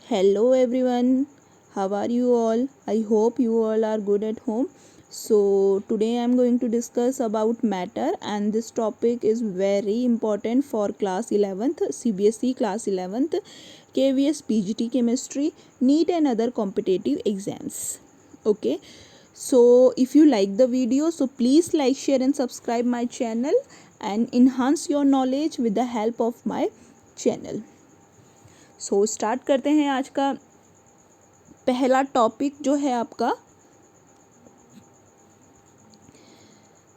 Hello everyone, how are you all? I hope you all are good at home. So today I am going to discuss about matter, and this topic is very important for class 11th CBSE class 11th KVS PGT chemistry, NEET and other competitive exams. Okay, so if you like the video, so please like, share and subscribe my channel and enhance your knowledge with the help of my channel. So start करते हैं आज का पहला topic जो है आपका।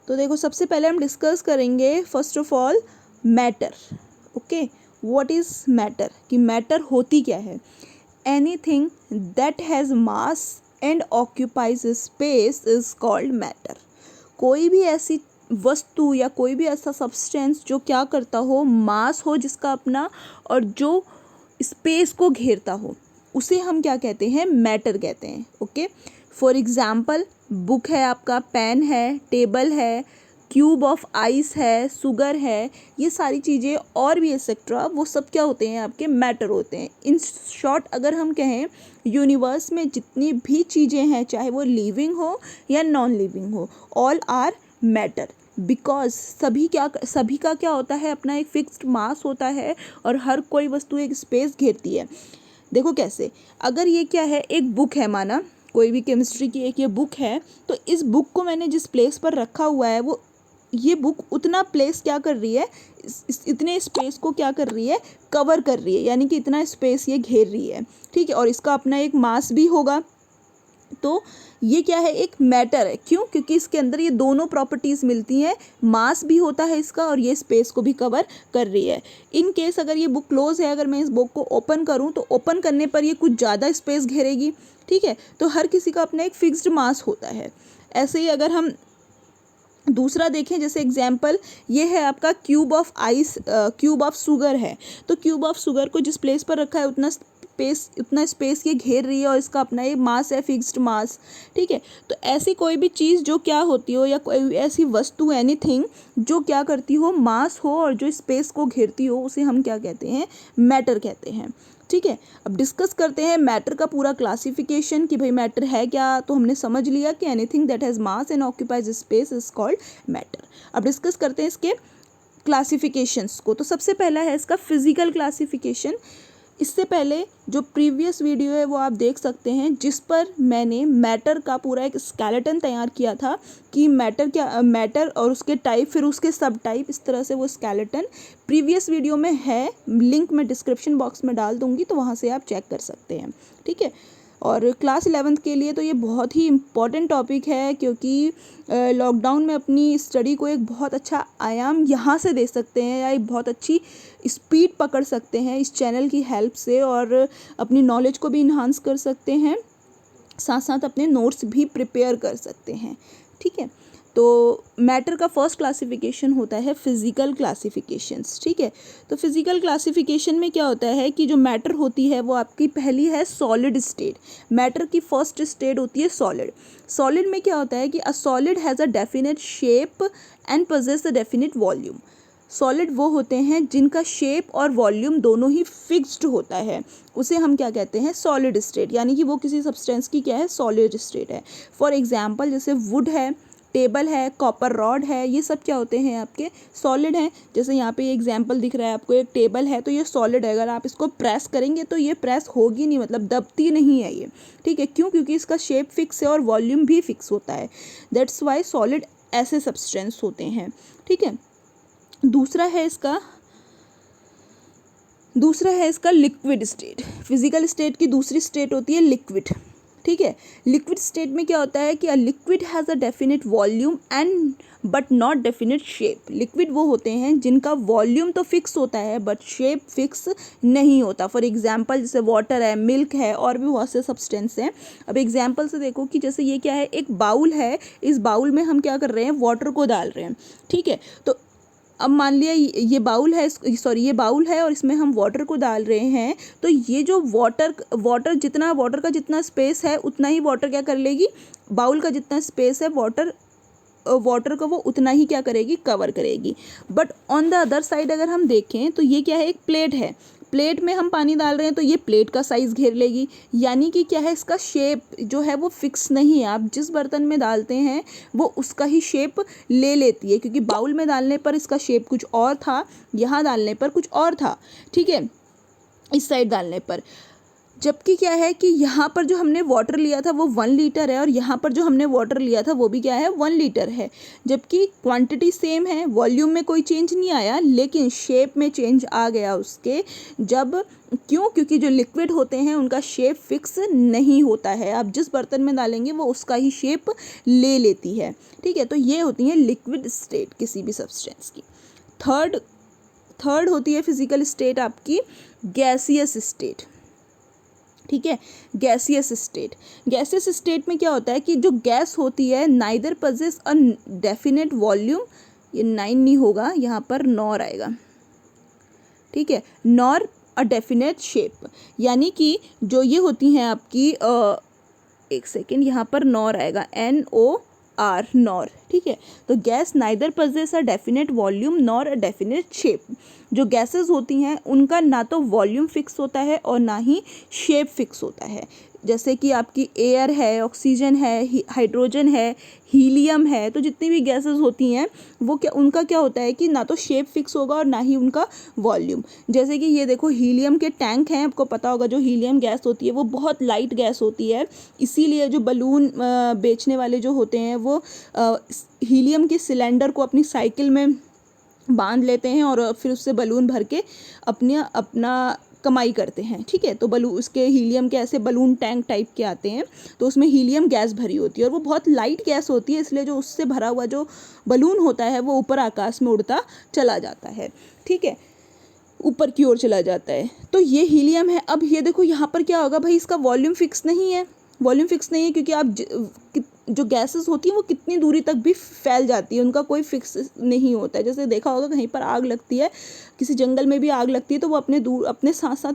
तो देखो, सबसे पहले हम डिस्कस करेंगे first of all matter. Okay, what is matter, कि मैटर होती क्या है। Anything that has mass and occupies space is called matter. कोई भी ऐसी वस्तु या कोई भी ऐसा सब्सटेंस जो क्या करता हो, मास हो जिसका अपना, और जो स्पेस को घेरता हो, उसे हम क्या कहते हैं, मैटर कहते हैं। ओके, फॉर एग्जाम्पल बुक है आपका, पेन है, टेबल है, क्यूब ऑफ आइस है, शुगर है, ये सारी चीज़ें और भी एक्सेट्रा, वो सब क्या होते हैं, आपके मैटर होते हैं। इन शॉर्ट अगर हम कहें, यूनिवर्स में जितनी भी चीज़ें हैं, चाहे वो लिविंग हो या नॉन लिविंग हो, ऑल आर मैटर। बिकॉज सभी का क्या होता है, अपना एक फिक्स्ड मास होता है और हर कोई वस्तु एक स्पेस घेरती है। देखो कैसे, अगर ये क्या है, एक बुक है, माना कोई भी केमिस्ट्री की एक ये बुक है, तो इस बुक को मैंने जिस प्लेस पर रखा हुआ है, वो ये बुक उतना प्लेस क्या कर रही है, इतने स्पेस को क्या कर रही है, कवर कर रही है, यानी कि इतना स्पेस ये घेर रही है। ठीक है, और इसका अपना एक मास भी होगा। तो ये क्या है, एक मैटर है। क्यों? क्योंकि इसके अंदर ये दोनों प्रॉपर्टीज़ मिलती हैं, मास भी होता है इसका और ये स्पेस को भी कवर कर रही है। इन केस अगर ये बुक क्लोज है, अगर मैं इस बुक को ओपन करूँ तो ओपन करने पर ये कुछ ज़्यादा स्पेस घेरेगी। ठीक है, तो हर किसी का अपना एक फिक्स्ड मास होता है। ऐसे ही अगर हम दूसरा देखें, जैसे एग्जाम्पल ये है आपका cube of ice, cube of sugar है, तो क्यूब ऑफ शुगर को जिस प्लेस पर रखा है उतना स्पेस ये घेर रही है और इसका अपना एक मास है, फिक्स्ड मास। ठीक है, तो ऐसी कोई भी चीज़ जो क्या होती हो, या कोई ऐसी वस्तु, एनीथिंग जो क्या करती हो, मास हो और जो स्पेस को घेरती हो, उसे हम क्या कहते हैं, मैटर कहते हैं। ठीक है, अब डिस्कस करते हैं मैटर का पूरा क्लासिफिकेशन, कि भाई मैटर है क्या। तो हमने समझ लिया कि anything that has mass and occupies space is called matter. अब डिस्कस करते हैं इसके क्लासिफिकेशंस को। तो सबसे पहला है इसका फिजिकल क्लासिफिकेशन। इससे पहले जो प्रीवियस वीडियो है वो आप देख सकते हैं, जिस पर मैंने मैटर का पूरा एक स्केलेटन तैयार किया था, कि मैटर और उसके टाइप, फिर उसके सब टाइप, इस तरह से वो स्केलेटन प्रीवियस वीडियो में है। लिंक मैं डिस्क्रिप्शन बॉक्स में डाल दूंगी, तो वहाँ से आप चेक कर सकते हैं। ठीक है, और क्लास 11th के लिए तो ये बहुत ही इम्पॉर्टेंट टॉपिक है, क्योंकि लॉकडाउन में अपनी स्टडी को एक बहुत अच्छा आयाम यहाँ से दे सकते हैं, या एक बहुत अच्छी स्पीड पकड़ सकते हैं इस चैनल की हेल्प से, और अपनी नॉलेज को भी इन्हांस कर सकते हैं, साथ साथ अपने नोट्स भी प्रिपेयर कर सकते हैं। ठीक है, तो मैटर का फर्स्ट क्लासिफिकेशन होता है फिजिकल क्लासिफिकेशंस। ठीक है, तो फिजिकल क्लासिफिकेशन में क्या होता है कि जो मैटर होती है वो आपकी पहली है सॉलिड स्टेट। मैटर की फर्स्ट स्टेट होती है सॉलिड। सॉलिड में क्या होता है कि a solid has a definite shape and possess a definite volume. Solid वो होते हैं जिनका शेप और वॉल्यूम दोनों ही फिक्स्ड होता है, उसे हम क्या कहते हैं, सॉलिड स्टेट, यानी कि वो किसी सब्सटेंस की क्या है, सॉलिड स्टेट है। फॉर एग्जांपल जैसे वुड है, टेबल है, कॉपर रॉड है, ये सब क्या होते हैं, आपके सॉलिड हैं। जैसे यहाँ पे एग्जांपल दिख रहा है आपको, एक टेबल है, तो ये सॉलिड है। अगर आप इसको प्रेस करेंगे तो ये प्रेस होगी नहीं, मतलब दबती नहीं है ये। ठीक है, क्यों? क्योंकि इसका शेप फिक्स है और वॉल्यूम भी फिक्स होता है। दैट्स वाई सॉलिड ऐसे सब्सटेंस होते हैं। ठीक है, दूसरा है इसका लिक्विड स्टेट। फिजिकल स्टेट की दूसरी स्टेट होती है लिक्विड। ठीक है, लिक्विड स्टेट में क्या होता है कि a liquid has a definite volume and but not definite shape. Liquid वो होते हैं जिनका वॉल्यूम तो फिक्स होता है बट शेप फिक्स नहीं होता। फॉर एग्जांपल जैसे वाटर है, मिल्क है, और भी बहुत से सब्सटेंस हैं। अब एग्जांपल से देखो कि जैसे ये क्या है, एक बाउल है, इस बाउल में हम क्या कर रहे हैं, वाटर को डाल रहे हैं। ठीक है, तो अब मान लिया ये बाउल है और इसमें हम वाटर को डाल रहे हैं, तो ये जो वाटर का जितना स्पेस है उतना ही वाटर क्या कर लेगी, बाउल का जितना स्पेस है वाटर को वो उतना ही क्या करेगी, कवर करेगी। But on the other side अगर हम देखें तो ये क्या है, एक प्लेट है। प्लेट में हम पानी डाल रहे हैं तो ये प्लेट का साइज़ घेर लेगी, यानी कि क्या है, इसका शेप जो है वो फिक्स नहीं है। आप जिस बर्तन में डालते हैं वो उसका ही शेप ले लेती है, क्योंकि बाउल में डालने पर इसका शेप कुछ और था, यहाँ डालने पर कुछ और था, ठीक है, इस साइड डालने पर। जबकि क्या है कि यहाँ पर जो हमने वाटर लिया था वो 1 लीटर है और यहाँ पर जो हमने वाटर लिया था वो भी क्या है, 1 लीटर है। जबकि क्वांटिटी सेम है, वॉल्यूम में कोई चेंज नहीं आया, लेकिन शेप में चेंज आ गया उसके। जब क्यों? क्योंकि जो लिक्विड होते हैं उनका शेप फिक्स नहीं होता है, आप जिस बर्तन में डालेंगे वो उसका ही शेप ले लेती है, ठीक है। तो ये होती है लिक्विड स्टेट किसी भी सब्सटेंस की। थर्ड होती है फिजिकल स्टेट आपकी गैसियस स्टेट, ठीक है। गैसियस स्टेट में क्या होता है कि जो गैस होती है नाइदर पजेस अ डेफिनेट वॉल्यूम, ये 9 नहीं होगा, यहाँ पर नॉर आएगा, ठीक है, नॉर अ डेफिनेट शेप, यानी कि जो ये होती हैं आपकी एक सेकेंड, यहाँ पर नॉर आएगा, NOR, नॉर, ठीक है। तो गैस नाइदर पजेस अ डेफिनेट वॉल्यूम नॉर अ डेफिनेट शेप। जो गैसेस होती हैं उनका ना तो वॉल्यूम फिक्स होता है और ना ही शेप फिक्स होता है। जैसे कि आपकी एयर है, ऑक्सीजन है, हाइड्रोजन है, हीलियम है, तो जितनी भी गैसेस होती हैं वो उनका क्या होता है कि ना तो शेप फिक्स होगा और ना ही उनका वॉल्यूम। जैसे कि ये देखो हीलियम के टैंक हैं, आपको पता होगा जो हीलियम गैस होती है वो बहुत लाइट गैस होती है, इसीलिए जो बलून बेचने वाले जो होते हैं वो हीलियम के सिलेंडर को अपनी साइकिल में बांध लेते हैं और फिर उससे बलून भर के अपना कमाई करते हैं, ठीक है। तो उसके हीलियम के ऐसे बलून टैंक टाइप के आते हैं, तो उसमें हीलियम गैस भरी होती है और वो बहुत लाइट गैस होती है, इसलिए जो उससे भरा हुआ जो बलून होता है वो ऊपर आकाश में उड़ता चला जाता है, ठीक है, ऊपर की ओर चला जाता है। तो ये हीलियम है। अब ये देखो यहाँ पर क्या होगा भाई, इसका वॉल्यूम फिक्स नहीं है, क्योंकि आप जो गैसेस होती हैं वो कितनी दूरी तक भी फैल जाती है, उनका कोई फिक्स नहीं होता है। जैसे देखा होगा कहीं पर आग लगती है, किसी जंगल में भी आग लगती है, तो वो अपने साथ साथ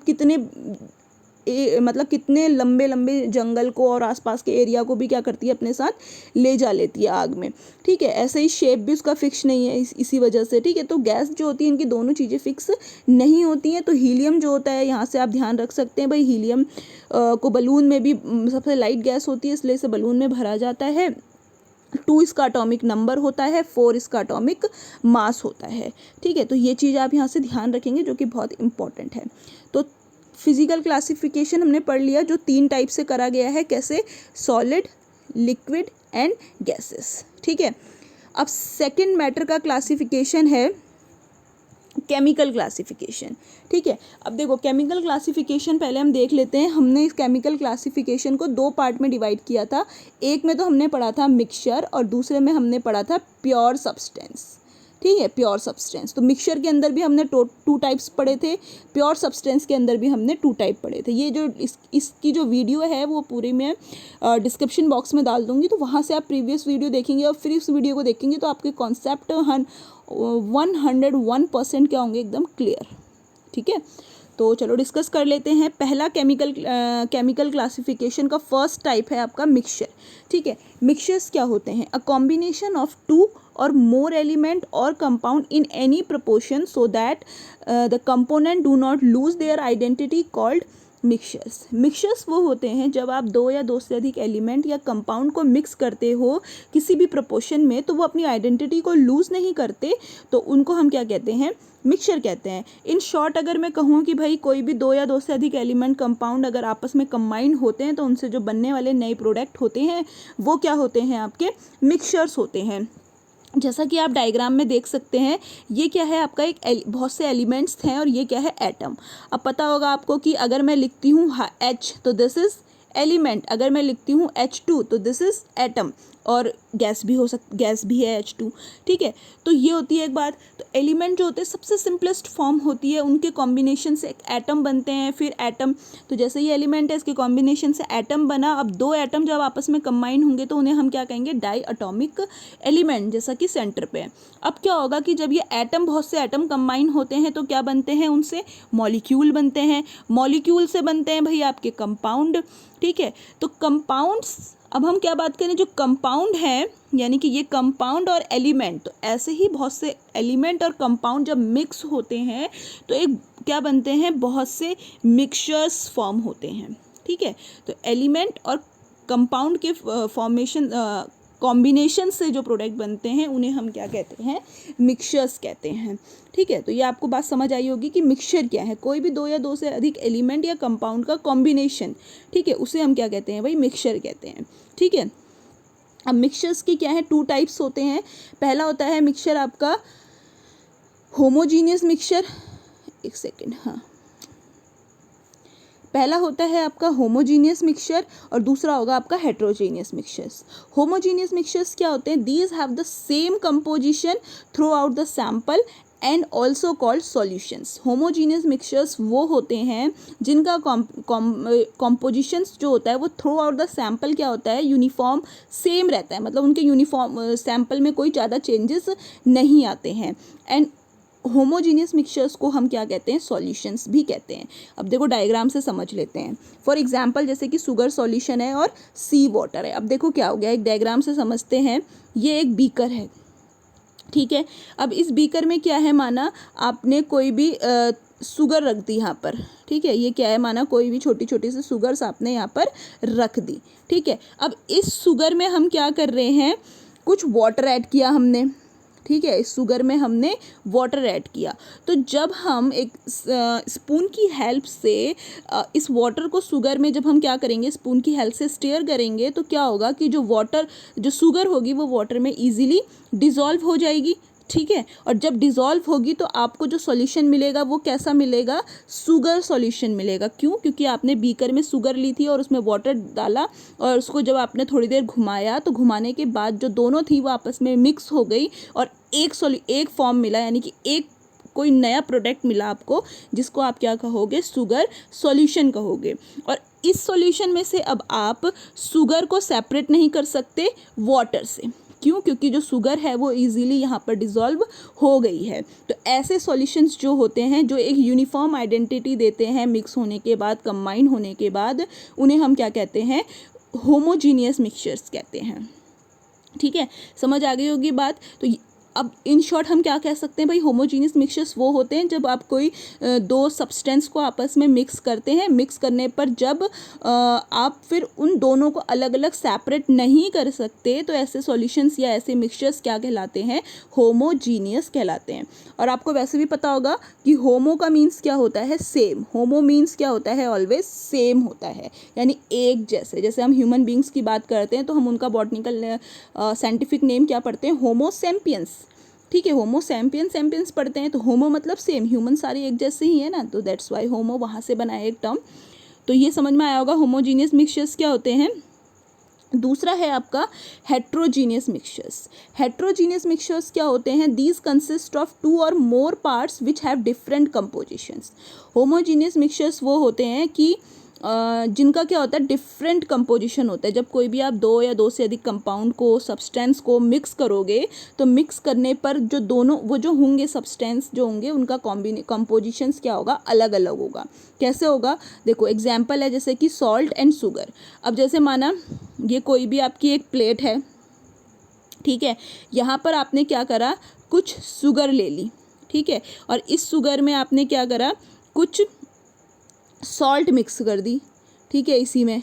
कितने लंबे जंगल को और आसपास के एरिया को भी क्या करती है, अपने साथ ले जा लेती है आग में, ठीक है। ऐसे ही शेप भी उसका फिक्स नहीं है इसी वजह से, ठीक है। तो गैस जो होती है इनकी दोनों चीज़ें फिक्स नहीं होती हैं। तो हीलियम जो होता है, यहाँ से आप ध्यान रख सकते हैं भाई, हीलियम को बलून में भी सबसे लाइट गैस होती है, इसलिए इसे बलून में भरा जाता है। 2 इसका एटॉमिक नंबर होता है, 4 इसका एटॉमिक मास होता है, ठीक है। तो ये चीज़ आप यहाँ से ध्यान रखेंगे जो कि बहुत इंपॉर्टेंट है। तो फिजिकल क्लासिफिकेशन हमने पढ़ लिया, जो 3 टाइप से करा गया है, कैसे, सॉलिड, लिक्विड एंड गैसेस, ठीक है। अब सेकंड मैटर का क्लासिफिकेशन है केमिकल क्लासिफिकेशन, ठीक है। अब देखो केमिकल क्लासिफिकेशन पहले हम देख लेते हैं। हमने इस केमिकल क्लासिफिकेशन को 2 पार्ट में डिवाइड किया था। एक में तो हमने पढ़ा था मिक्सचर और दूसरे में हमने पढ़ा था प्योर सब्सटेंस, ठीक है, प्योर सब्सटेंस। तो मिक्सचर के अंदर भी हमने 2 टाइप्स पढ़े थे, प्योर सब्सटेंस के अंदर भी हमने 2 टाइप पढ़े थे। ये जो इसकी जो वीडियो है वो पूरी मैं डिस्क्रिप्शन बॉक्स में डाल दूंगी, तो वहाँ से आप प्रीवियस वीडियो देखेंगे और फिर इस वीडियो को देखेंगे तो आपके कॉन्सेप्ट 101% क्या होंगे, एकदम क्लियर, ठीक है। तो चलो डिस्कस कर लेते हैं। पहला केमिकल क्लासिफिकेशन का फर्स्ट टाइप है आपका मिक्सचर, ठीक है। मिक्सचर्स क्या होते हैं, a combination of 2 or more element or compound in any proportion so that the component do not lose their identity called mixtures वो होते हैं जब आप 2 या 2 से अधिक एलिमेंट या कंपाउंड को मिक्स करते हो किसी भी प्रोपोर्शन में, तो वो अपनी आइडेंटिटी को लूज़ नहीं करते, तो उनको हम क्या कहते हैं, मिक्सचर कहते हैं। इन शॉर्ट अगर मैं कहूँ कि भाई कोई भी 2 या 2 से अधिक एलिमेंट कंपाउंड अगर आपस में कंबाइन होते हैं तो उनसे जो बनने वाले नए प्रोडक्ट होते हैं वो क्या होते हैं, आपके मिक्सचर्स होते हैं। जैसा कि आप डायग्राम में देख सकते हैं, ये क्या है आपका, एक बहुत से एलिमेंट्स हैं और ये क्या है, एटम। अब पता होगा आपको कि अगर मैं लिखती हूँ H तो दिस इज एलिमेंट, अगर मैं लिखती हूँ H2 तो दिस इज एटम, और गैस भी है H2, ठीक है। तो ये होती है एक बात। तो एलिमेंट जो होते हैं सबसे सिंपलेस्ट फॉर्म होती है, उनके कॉम्बिनेशन से एक एटम बनते हैं, फिर एटम, तो जैसे ये एलिमेंट है इसके कॉम्बिनेशन से एटम बना। अब 2 एटम जब आपस में कंबाइन होंगे तो उन्हें हम क्या कहेंगे, डाई एटॉमिक एलिमेंट, जैसा कि सेंटर पे है। अब क्या होगा कि जब ये एटम, बहुत से एटम कंबाइन होते हैं तो क्या बनते हैं, उनसे मॉलिक्यूल बनते हैं, मॉलिक्यूल से बनते हैं भाई आपके कंपाउंड, ठीक है। तो कंपाउंड्स, अब हम क्या बात करें, जो कंपाउंड है यानी कि ये कंपाउंड और एलिमेंट, तो ऐसे ही बहुत से एलिमेंट और कंपाउंड जब मिक्स होते हैं तो एक क्या बनते हैं, बहुत से मिक्सचर्स फॉर्म होते हैं। ठीक है, तो एलिमेंट और कंपाउंड के फॉर्मेशन कॉम्बिनेशन से जो प्रोडक्ट बनते हैं उन्हें हम क्या कहते हैं, मिक्सचर्स कहते हैं। ठीक है, तो ये आपको बात समझ आई होगी कि मिक्सचर क्या है, कोई भी दो या दो से अधिक एलिमेंट या कंपाउंड का कॉम्बिनेशन। ठीक है, उसे हम क्या कहते हैं भाई, मिक्सचर कहते हैं। ठीक है, अब मिक्सचर्स की क्या है, 2 टाइप्स होते हैं। पहला होता है मिक्सचर आपका होमोजीनियस मिक्सचर, एक सेकेंड, हाँ, पहला होता है आपका होमोजीनियस मिक्सचर और दूसरा होगा आपका हेट्रोजीनियस मिक्सचर्स। होमोजीनियस मिक्सचर्स क्या होते हैं, these have the same composition through out the sample and also called solutions. Homogeneous mixtures वो होते हैं जिनका कॉम्पोजिशंस जो होता है वो थ्रू आउट द सैंपल क्या होता है, यूनिफॉर्म सेम रहता है, मतलब उनके यूनिफॉर्म सैंपल में कोई ज़्यादा चेंजेस नहीं आते हैं। एंड होमोजीनियस मिक्सचर्स को हम क्या कहते हैं, सॉल्यूशंस भी कहते हैं। अब देखो डायग्राम से समझ लेते हैं। फॉर एग्जांपल जैसे कि शुगर सॉल्यूशन है और सी वाटर है। अब देखो क्या हो गया, एक डायग्राम से समझते हैं। ये एक बीकर है, ठीक है। अब इस बीकर में क्या है, माना आपने कोई भी शुगर रख दी यहाँ पर। ठीक है, ये क्या है, माना कोई भी छोटी छोटी सी शुगर्स आपने यहाँ पर रख दी। ठीक है, अब इस शुगर में हम क्या कर रहे हैं, कुछ वाटर ऐड किया हमने। ठीक है, इस शुगर में हमने वाटर ऐड किया। तो जब हम एक स्पून की हेल्प से इस वाटर को शुगर में जब हम क्या करेंगे, स्पून की हेल्प से स्टीयर करेंगे, तो क्या होगा कि जो शुगर होगी वो वाटर में इजीली डिज़ोल्व हो जाएगी। ठीक है, और जब डिज़ोल्व होगी तो आपको जो सॉल्यूशन मिलेगा वो कैसा मिलेगा, शुगर सॉल्यूशन मिलेगा। क्यों, क्योंकि आपने बीकर में शुगर ली थी और उसमें वाटर डाला और उसको जब आपने थोड़ी देर घुमाया तो घुमाने के बाद जो दोनों थी वो आपस में मिक्स हो गई और एक फॉर्म मिला, यानी कि एक कोई नया प्रोडक्ट मिला आपको, जिसको आप क्या कहोगे, शुगर सॉल्यूशन कहोगे। और इस सॉल्यूशन में से अब आप शुगर को सेपरेट नहीं कर सकते वाटर से। क्यों, क्योंकि जो शुगर है वो इजीली यहाँ पर डिज़ोल्व हो गई है। तो ऐसे सॉल्यूशंस जो होते हैं, जो एक यूनिफॉर्म आइडेंटिटी देते हैं मिक्स होने के बाद, कंबाइन होने के बाद, उन्हें हम क्या कहते हैं, होमोजीनियस मिक्सचर्स कहते हैं। ठीक है, समझ आ गई होगी बात। तो अब इन शॉर्ट हम क्या कह सकते हैं भाई, होमोजीनियस मिक्सचर्स वो होते हैं जब आप कोई दो सब्सटेंस को आपस में मिक्स करते हैं। मिक्स करने पर जब आप फिर उन दोनों को अलग अलग सेपरेट नहीं कर सकते, तो ऐसे सॉल्यूशंस या ऐसे मिक्सचर्स क्या कहलाते हैं, होमोजीनियस कहलाते हैं। और आपको वैसे भी पता होगा कि होमो का मीन्स क्या होता है, सेम। होमो मीन्स क्या होता है, ऑलवेज सेम होता है, यानी एक जैसे। जैसे हम ह्यूमन बींग्स की बात करते हैं तो हम उनका बॉटनिकल साइंटिफिक नेम क्या पढ़ते हैं, होमो सैपियंस। ठीक है, होमो सैपियंस पढ़ते हैं, तो होमो मतलब सेम, ह्यूमन सारे एक जैसे ही है ना, तो दैट्स वाई होमो वहाँ से बना है एक टर्म। तो ये समझ में आया होगा होमोजीनियस मिक्सचर्स क्या होते हैं। दूसरा है आपका हेट्रोजीनियस मिक्सचर्स। हेट्रोजीनियस मिक्सचर्स क्या होते हैं, दीज कंसिस्ट ऑफ 2 और more parts which have different compositions. Homogeneous mixtures वो होते हैं कि जिनका क्या होता है, डिफरेंट कंपोजिशन होता है। जब कोई भी आप 2 या 2 से अधिक कंपाउंड को, सब्सटेंस को मिक्स करोगे, तो मिक्स करने पर जो दोनों वो जो होंगे सब्सटेंस जो होंगे, उनका कंपोजिशंस क्या होगा, अलग अलग होगा। कैसे होगा, देखो एग्जाम्पल है जैसे कि सॉल्ट एंड शुगर। अब जैसे माना ये कोई भी आपकी एक प्लेट है, ठीक है, यहाँ पर आपने क्या करा, कुछ शुगर ले ली। ठीक है, और इस शुगर में आपने क्या करा, कुछ सॉल्ट मिक्स कर दी। ठीक है, इसी में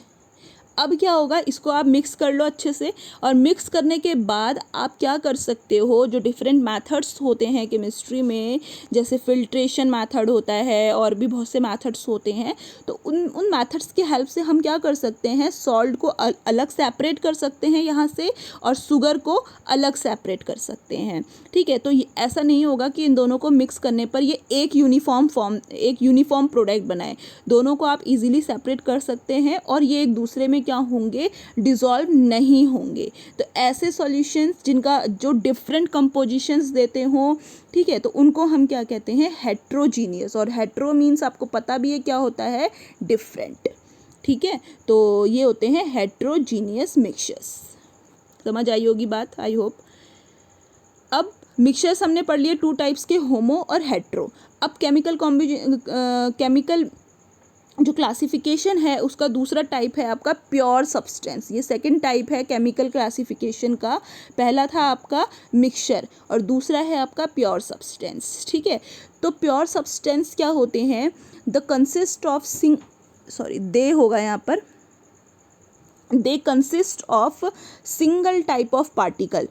अब क्या होगा, इसको आप मिक्स कर लो अच्छे से। और मिक्स करने के बाद आप क्या कर सकते हो, जो डिफरेंट मेथड्स होते हैं केमिस्ट्री में, जैसे फिल्ट्रेशन मेथड होता है और भी बहुत से मेथड्स होते हैं, तो उन मेथड्स की हेल्प से हम क्या कर सकते हैं, सॉल्ट को अलग सेपरेट कर सकते हैं यहाँ से, और शुगर को अलग सेपरेट कर सकते हैं। ठीक है, तो ऐसा नहीं होगा कि इन दोनों को मिक्स करने पर ये एक यूनिफॉर्म प्रोडक्ट बनाए। दोनों को आप इजीली सेपरेट कर सकते हैं और ये एक दूसरे में क्या होंगे, डिज़ोल्व नहीं होंगे। तो ऐसे सॉल्यूशंस जिनका जो डिफरेंट कंपोजिशंस देते हों, ठीक है, तो उनको हम क्या कहते हैं, हेट्रोजीनियस। और हेट्रो मीन्स आपको पता भी है क्या होता है, डिफरेंट। ठीक है, तो ये होते हैं हेट्रोजीनियस मिक्सचर्स। समझ आई होगी बात, आई होप। अब मिक्सचर्स हमने पढ़ लिए 2 टाइप्स के, होमो और हेट्रो। अब केमिकल जो क्लासिफिकेशन है उसका दूसरा टाइप है आपका प्योर सब्सटेंस। ये सेकंड टाइप है केमिकल क्लासिफिकेशन का। पहला था आपका मिक्सचर और दूसरा है आपका प्योर सब्सटेंस। ठीक है, तो प्योर सब्सटेंस क्या होते हैं? द कंसिस्ट ऑफ दे होगा यहाँ पर, they consist of single type of particle.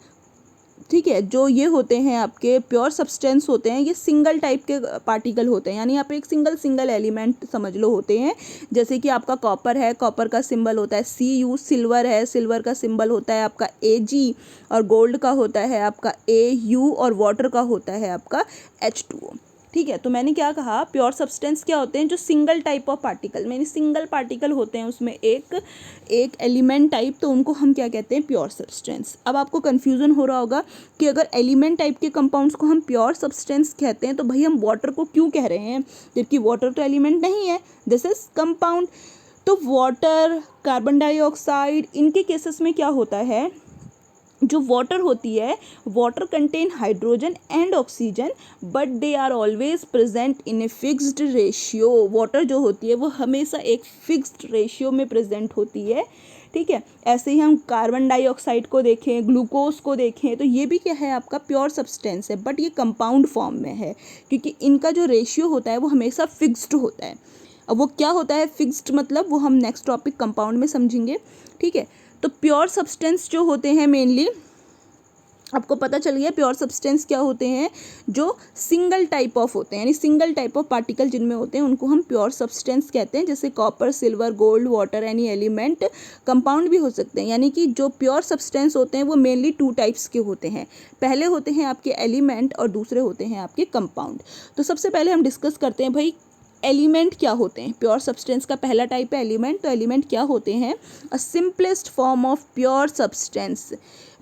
ठीक है, जो ये होते हैं आपके प्योर सब्सटेंस होते हैं, ये सिंगल टाइप के पार्टिकल होते हैं, यानी यहाँ पे एक सिंगल एलिमेंट समझ लो होते हैं। जैसे कि आपका कॉपर है, कॉपर का सिंबल होता है Cu, सिल्वर है, सिल्वर का सिंबल होता है आपका Ag, और गोल्ड का होता है आपका Au, और वाटर का होता है आपका H2O। ठीक है, तो मैंने क्या कहा, प्योर सब्सटेंस क्या होते हैं? जो सिंगल टाइप ऑफ पार्टिकल, यानी सिंगल पार्टिकल होते हैं उसमें एक एलिमेंट टाइप, तो उनको हम क्या कहते हैं? Pure substance. अब आपको कन्फ्यूज़न हो रहा होगा कि अगर एलिमेंट टाइप के कंपाउंड्स को हम प्योर सब्सटेंस कहते हैं तो भाई हम वाटर को क्यों कह रहे हैं, जबकि वाटर तो एलिमेंट नहीं है, दिस इज कंपाउंड। तो वाटर, कार्बन डाइऑक्साइड, इनके केसेस में क्या होता है, जो वाटर होती है, water contain hydrogen and oxygen but they are always present in a fixed ratio. Water जो होती है वो हमेशा एक फिक्स्ड रेशियो में प्रेजेंट होती है। ठीक है, ऐसे ही हम कार्बन डाइऑक्साइड को देखें, ग्लूकोज को देखें, तो ये भी क्या है? आपका प्योर सब्सटेंस है, बट ये कंपाउंड फॉर्म में है, क्योंकि इनका जो रेशियो होता है वो हमेशा फिक्स्ड होता है। अब वो क्या होता है फिक्स्ड, मतलब वो हम नेक्स्ट टॉपिक कंपाउंड में समझेंगे। ठीक है, तो प्योर सब्सटेंस जो होते हैं मेनली, आपको पता चल गया प्योर सब्सटेंस क्या होते हैं? जो सिंगल टाइप ऑफ होते हैं, यानी सिंगल टाइप ऑफ पार्टिकल जिनमें होते हैं उनको हम प्योर सब्सटेंस कहते हैं। जैसे copper, silver, gold, water, any element. Compound भी हो सकते हैं, यानी कि जो प्योर सब्सटेंस होते हैं वो मेनली 2 टाइप्स के होते हैं। पहले होते हैं आपके एलिमेंट और दूसरे होते हैं आपके कंपाउंड। तो सबसे पहले हम डिस्कस करते हैं भाई एलिमेंट क्या होते हैं। प्योर सब्सटेंस का पहला टाइप है एलिमेंट। तो एलिमेंट क्या होते हैं? अ simplest form of pure substance.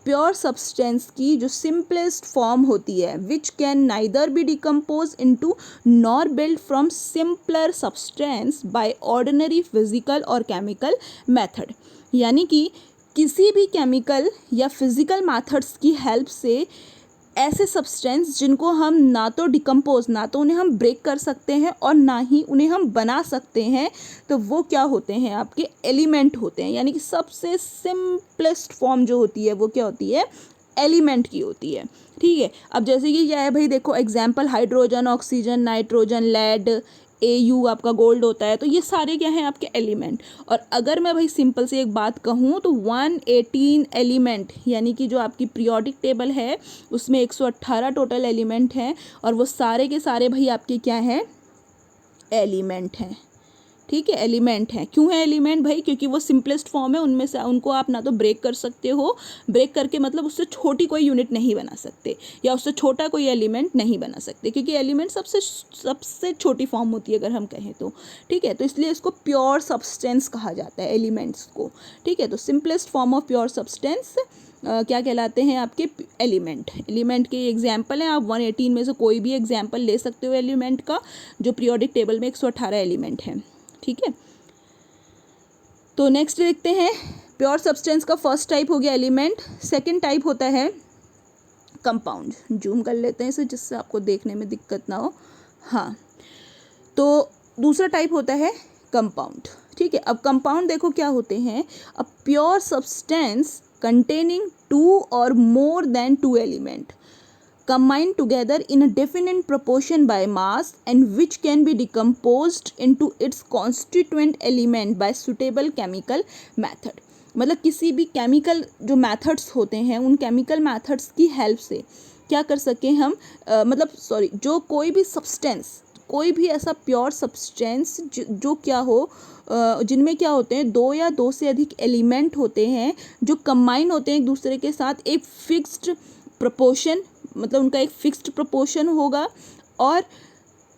Pure substance की जो सिंपलेस्ट फॉर्म होती है, which can neither be decompose into nor build from simpler substance by ordinary physical और केमिकल मेथड। यानी कि किसी भी केमिकल या फिजिकल मेथड्स की हेल्प से ऐसे सब्सटेंस जिनको हम ना तो डिकम्पोज, ना तो उन्हें हम ब्रेक कर सकते हैं और ना ही उन्हें हम बना सकते हैं, तो वो क्या होते हैं? आपके एलिमेंट होते हैं। यानी कि सबसे सिंपलेस्ट फॉर्म जो होती है वो क्या होती है? एलिमेंट की होती है। ठीक है, अब जैसे कि क्या है भाई, देखो example, hydrogen, oxygen, nitrogen, lead, Au आपका गोल्ड होता है, तो ये सारे क्या हैं? आपके एलिमेंट। और अगर मैं भाई सिंपल से एक बात कहूँ तो 118 एलिमेंट, यानी कि जो आपकी पीरियोडिक टेबल है उसमें 118 टोटल एलिमेंट हैं, और वो सारे के सारे भाई आपके क्या हैं? एलिमेंट हैं। ठीक है, एलिमेंट हैं। क्यों है एलिमेंट भाई? क्योंकि वो सिंपलेस्ट फॉर्म है, उनमें से उनको आप ना तो ब्रेक कर सकते हो, ब्रेक करके मतलब उससे छोटी कोई यूनिट नहीं बना सकते, या उससे छोटा कोई एलिमेंट नहीं बना सकते, क्योंकि एलिमेंट सबसे छोटी फॉर्म होती है अगर हम कहें तो। ठीक है, तो इसलिए इसको प्योर सब्सटेंस कहा जाता है, एलिमेंट्स को। ठीक है, तो simplest form of pure substance क्या कहलाते हैं? आपके एलिमेंट। एलिमेंट के एग्जाम्पल हैं, आप 118 में से कोई भी एग्जाम्पल ले सकते हो एलिमेंट का, जो पीरियोडिक टेबल में 118 एलिमेंट हैं। ठीक है, तो नेक्स्ट देखते हैं। प्योर सब्सटेंस का फर्स्ट टाइप हो गया एलिमेंट। सेकंड टाइप होता है कंपाउंड। जूम कर लेते हैं इसे जिससे आपको देखने में दिक्कत ना हो। हाँ, तो दूसरा टाइप होता है कंपाउंड। ठीक है, अब कंपाउंड देखो क्या होते हैं? अ pure substance containing 2 or more than 2 element combined together in a definite proportion by mass and which can be decomposed into its constituent element by suitable chemical method। मतलब किसी भी केमिकल जो मेथड्स होते हैं उन केमिकल मेथड्स की help से क्या कर सकें हम, जो कोई भी सब्सटेंस, कोई भी ऐसा प्योर सब्सटेंस जो क्या हो, जिनमें क्या होते हैं 2 या 2 से अधिक एलिमेंट होते हैं जो कंबाइन होते हैं एक दूसरे के साथ एक फिक्स्ड प्रोपोर्शन, मतलब उनका एक फिक्स्ड प्रोपोर्शन होगा, और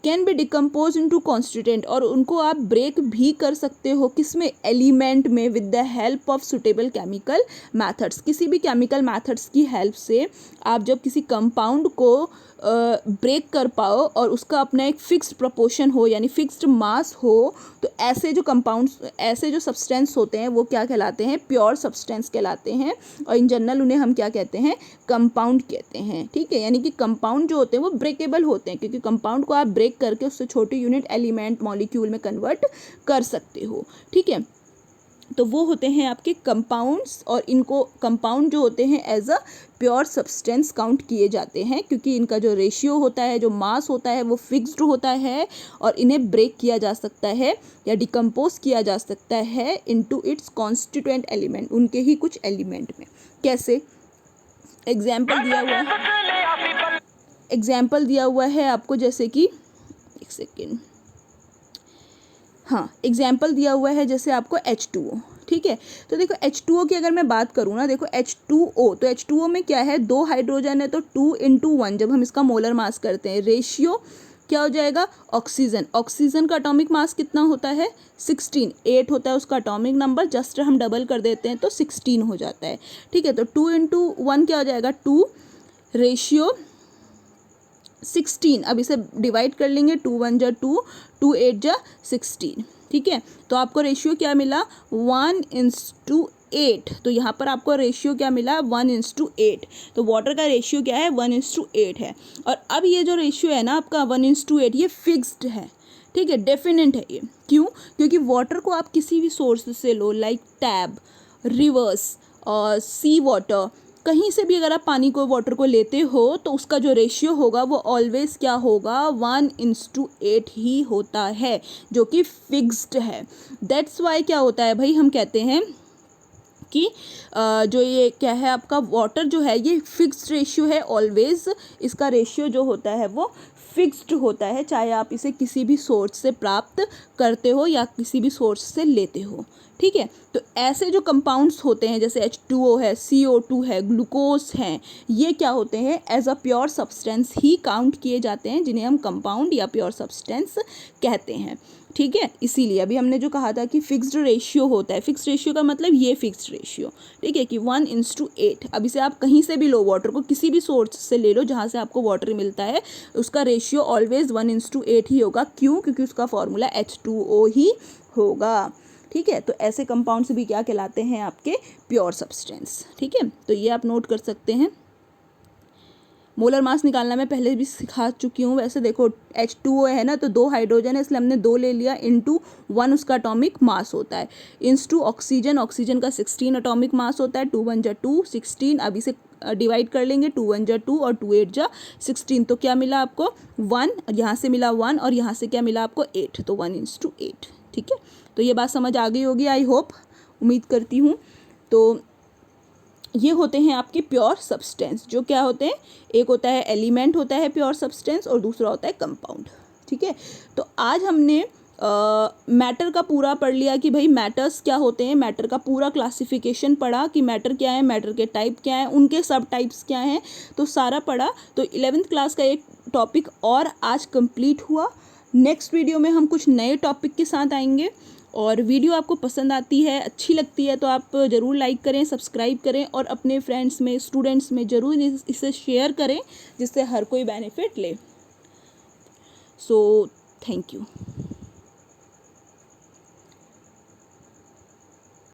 can be decompose into constituent, और उनको आप ब्रेक भी कर सकते हो किसमें? एलिमेंट में, with the help of suitable chemical methods. किसी भी केमिकल मैथड्स की हेल्प से आप जब किसी कंपाउंड को ब्रेक कर पाओ और उसका अपना एक फिक्स्ड प्रोपोर्शन हो यानी फिक्स्ड मास हो, तो ऐसे जो कंपाउंड्स, ऐसे जो सब्सटेंस होते हैं वो क्या कहलाते हैं, प्योर सब्सटेंस कहलाते हैं। और इन जनरल उन्हें हम क्या कहते हैं, कंपाउंड कहते हैं। ठीक है, यानी कि कंपाउंड जो होते हैं वो ब्रेकेबल होते हैं, क्योंकि कंपाउंड को आप ब्रेक करके उससे छोटी यूनिट एलिमेंट मॉलिक्यूल में कन्वर्ट कर सकते हो। ठीक है, तो वो होते हैं आपके कंपाउंड्स, और इनको कंपाउंड जो होते हैं as a pure substance count किए जाते हैं, क्योंकि इनका जो रेशियो होता है, जो मास होता है वो फिक्स्ड होता है, और इन्हें ब्रेक किया जा सकता है या डिकम्पोज किया जा सकता है इनटू इट्स कॉन्स्टिट्यूएंट एलिमेंट, उनके ही कुछ एलिमेंट में। कैसे? एग्जाम्पल दिया हुआ है आपको, जैसे कि एक सेकेंड, हाँ एग्जाम्पल दिया हुआ है जैसे आपको H2O। ठीक है, तो देखो H2O की अगर मैं बात करूँ ना, देखो H2O, तो H2O में क्या है, 2 हाइड्रोजन है, तो 2 × 1 जब हम इसका मोलर मास करते हैं, रेशियो क्या हो जाएगा, ऑक्सीजन, ऑक्सीजन का एटॉमिक मास कितना होता है, 16, 8 होता है उसका एटॉमिक नंबर, जस्ट हम डबल कर देते हैं तो 16 हो जाता है। ठीक है, तो 2 × 1 क्या हो जाएगा, 2, रेशियो 16, अब इसे डिवाइड कर लेंगे, 2 × 1 = 2, 2 × 8 = 16। ठीक है, तो आपको रेशियो क्या मिला, 1:8, तो यहाँ पर आपको रेशियो क्या मिला, 1:8, तो वाटर का रेशियो क्या है, 1:8 है। और अब ये जो रेशियो है ना आपका 1:8, ये फिक्स्ड है। ठीक है, डेफिनेट है ये, क्यों, क्योंकि वाटर को आप किसी भी सोर्स से लो, लाइक टैब, रिवर्स और सी वाटर, कहीं से भी अगर आप पानी को, वाटर को लेते हो, तो उसका जो रेशियो होगा वो ऑलवेज क्या होगा, 1:8 ही होता है, जो कि फिक्स्ड है। दैट्स वाई क्या होता है भाई, हम कहते हैं कि जो ये क्या है आपका वाटर जो है ये फिक्स्ड रेशियो है ऑलवेज, इसका रेशियो जो होता है वो फिक्स्ड होता है, चाहे आप इसे किसी भी सोर्स से प्राप्त करते हो या किसी भी सोर्स से लेते हो। ठीक है, तो ऐसे जो कंपाउंड्स होते हैं जैसे H2O है, CO2 है, ग्लूकोज हैं, ये क्या होते हैं, एज अ प्योर सब्सटेंस ही काउंट किए जाते हैं, जिन्हें हम कंपाउंड या प्योर सब्सटेंस कहते हैं। ठीक है, इसीलिए अभी हमने जो कहा था कि फिक्स्ड रेशियो होता है, फिक्स्ड रेशियो का मतलब ये फिक्स्ड रेशियो, ठीक है, कि 1:8। अब इसे आप कहीं से भी लो, वाटर को किसी भी सोर्स से ले लो जहाँ से आपको वाटर मिलता है, उसका रेशियो ऑलवेज 1:8 ही होगा। क्यों? क्योंकि उसका फॉर्मूला H2O ही होगा। ठीक है, तो ऐसे कंपाउंड्स भी क्या कहलाते हैं, आपके प्योर सब्सटेंस। ठीक है, तो ये आप नोट कर सकते हैं। मोलर मास निकालना मैं पहले भी सिखा चुकी हूँ। वैसे देखो H2O है ना, तो 2 हाइड्रोजन है, इसलिए हमने 2 ले लिया, × 1 उसका एटॉमिक मास होता है, × ऑक्सीजन, ऑक्सीजन का 16 एटॉमिक मास होता है, 2 × 1 = 2, 16, अब इसे डिवाइड कर लेंगे, 2 × 1 = 2 और 2 × 8 = 16, तो क्या मिला आपको 1, यहाँ से मिला 1 और यहाँ से क्या मिला आपको 8, तो 1:8। ठीक है, तो ये बात समझ आ गई होगी, आई होप, उम्मीद करती हूँ। तो ये होते हैं आपके प्योर सब्सटेंस, जो क्या होते हैं, एक होता है एलिमेंट होता है प्योर सब्सटेंस और दूसरा होता है कंपाउंड। ठीक है, तो आज हमने मैटर का पूरा पढ़ लिया कि भाई मैटर्स क्या होते हैं, मैटर का पूरा क्लासिफिकेशन पढ़ा कि मैटर क्या है, मैटर के टाइप क्या हैं, उनके सब टाइप्स क्या हैं, तो सारा पढ़ा। तो 11th क्लास का एक टॉपिक और आज कंप्लीट हुआ। नेक्स्ट वीडियो में हम कुछ नए टॉपिक के साथ आएंगे, और वीडियो आपको पसंद आती है, अच्छी लगती है, तो आप ज़रूर लाइक करें, सब्सक्राइब करें और अपने फ्रेंड्स में, स्टूडेंट्स में ज़रूर इसे शेयर करें, जिससे हर कोई बेनिफिट ले। So thank you.